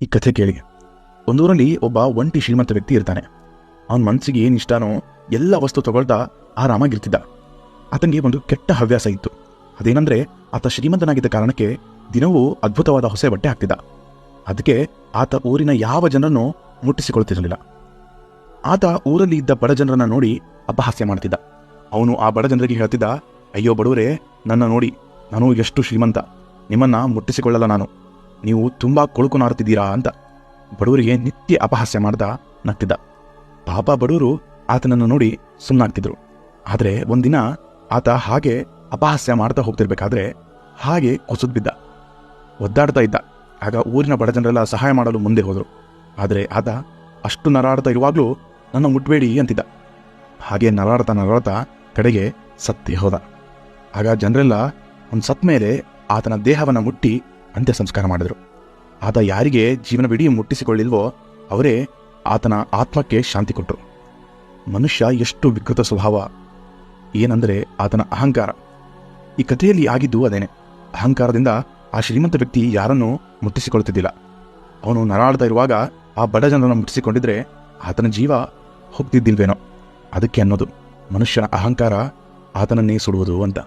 ಈ ಕಥೆ ಕೇಳಿ. ಒಂದೂರಲ್ಲಿ ಒಬ್ಬ ಒಂಟಿ ಶ್ರೀಮಂತ ವ್ಯಕ್ತಿ ಇರ್ತಾನೆ. ಅವನ ಮನಸ್ಸಿಗೆ ಏನು ಇಷ್ಟನೋ ಎಲ್ಲ ವಸ್ತು ತಗೊಳ್ತಾ ಆರಾಮಾಗಿರ್ತಿದ್ದ. ಆತನಿಗೆ ಒಂದು ಕೆಟ್ಟ ಹವ್ಯಾಸ ಇತ್ತು. ಅದೇನೆಂದರೆ, ಆತ ಶ್ರೀಮಂತನಾಗಿದ್ದ ಕಾರಣಕ್ಕೆ ದಿನವೂ ಅದ್ಭುತವಾದ ಹೊಸ ಬಟ್ಟೆ ಹಾಕ್ತಿದ್ದ. ಅದಕ್ಕೆ ಆತ ಊರಿನ ಯಾವ ಜನರನ್ನು ಮುಟ್ಟಿಸಿಕೊಳ್ತಿರಲಿಲ್ಲ. ಆತ ಊರಲ್ಲಿ ಇದ್ದ ಬಡ ಜನರನ್ನ ನೋಡಿ ಅಪಹಾಸ್ಯ ಮಾಡ್ತಿದ್ದ. ಅವನು ಆ ಬಡ ಜನರಿಗೆ ಹೇಳ್ತಿದ್ದ, ಅಯ್ಯೋ ಬಡವರೇ, ನನ್ನ ನೋಡಿ, ನಾನು ಎಷ್ಟು ಶ್ರೀಮಂತ, ನಿಮ್ಮನ್ನ ಮುಟ್ಟಿಸಿಕೊಳ್ಳಲ್ಲ ನಾನು, ನೀವು ತುಂಬಾ ಕೊಳುಕು ನಾರುತ್ತಿದ್ದೀರಾ ಅಂತ ಬಡವರಿಗೆ ನಿತ್ಯ ಅಪಹಾಸ್ಯ ಮಾಡ್ದ ನಗ್ತಿದ್ದ. ಪಾಪ ಬಡವರು ಆತನನ್ನು ನೋಡಿ ಸುಮ್ಮನಾಗ್ತಿದ್ರು. ಆದರೆ ಒಂದಿನ ಆತ ಹಾಗೆ ಅಪಹಾಸ್ಯ ಮಾಡ್ತಾ ಹೋಗ್ತಿರ್ಬೇಕಾದ್ರೆ ಹಾಗೆ ಕುಸಿದು ಬಿದ್ದ, ಒದ್ದಾಡ್ತಾ ಇದ್ದ. ಆಗ ಊರಿನ ಬಡ ಜನರೆಲ್ಲ ಸಹಾಯ ಮಾಡಲು ಮುಂದೆ ಹೋದರು. ಆದರೆ ಆತ ಅಷ್ಟು ನರಾಡ್ತಾ ಇರುವಾಗಲೂ ನನ್ನ ಮುಟ್ಬೇಡಿ ಅಂತಿದ್ದ. ಹಾಗೆ ನರಾಡ್ತಾ ಕಡೆಗೆ ಸತ್ತೇ ಹೋದ. ಆಗ ಜನರೆಲ್ಲ ಒಂದು ಸತ್ ಮೇಲೆ ಆತನ ದೇಹವನ್ನು ಮುಟ್ಟಿ ಅಂತ್ಯ ಸಂಸ್ಕಾರ ಮಾಡಿದರು. ಆತ ಯಾರಿಗೆ ಜೀವನವಿಡೀ ಮುಟ್ಟಿಸಿಕೊಳ್ಳಿಲ್ವೋ ಅವರೇ ಆತನ ಆತ್ಮಕ್ಕೆ ಶಾಂತಿ ಕೊಟ್ಟರು. ಮನುಷ್ಯ ಎಷ್ಟು ವಿಕೃತ ಸ್ವಭಾವ, ಏನಂದರೆ ಆತನ ಅಹಂಕಾರ. ಈ ಕಥೆಯಲ್ಲಿ ಆಗಿದ್ದು ಅದೇನೆ. ಅಹಂಕಾರದಿಂದ ಆ ಶ್ರೀಮಂತ ವ್ಯಕ್ತಿ ಯಾರನ್ನೂ ಮುಟ್ಟಿಸಿಕೊಳ್ಳುತ್ತಿದ್ದಿಲ್ಲ. ಅವನು ನರಾಡ್ತಾ ಇರುವಾಗ ಆ ಬಡ ಜನರನ್ನು ಮುಟ್ಟಿಸಿಕೊಂಡಿದ್ರೆ ಆತನ ಜೀವ ಹೋಗ್ತಿದ್ದಿಲ್ವೇನೋ. ಅದಕ್ಕೆ ಅನ್ನೋದು ಮನುಷ್ಯನ ಅಹಂಕಾರ ಆತನನ್ನೇ ಸುಡುವುದು ಅಂತ.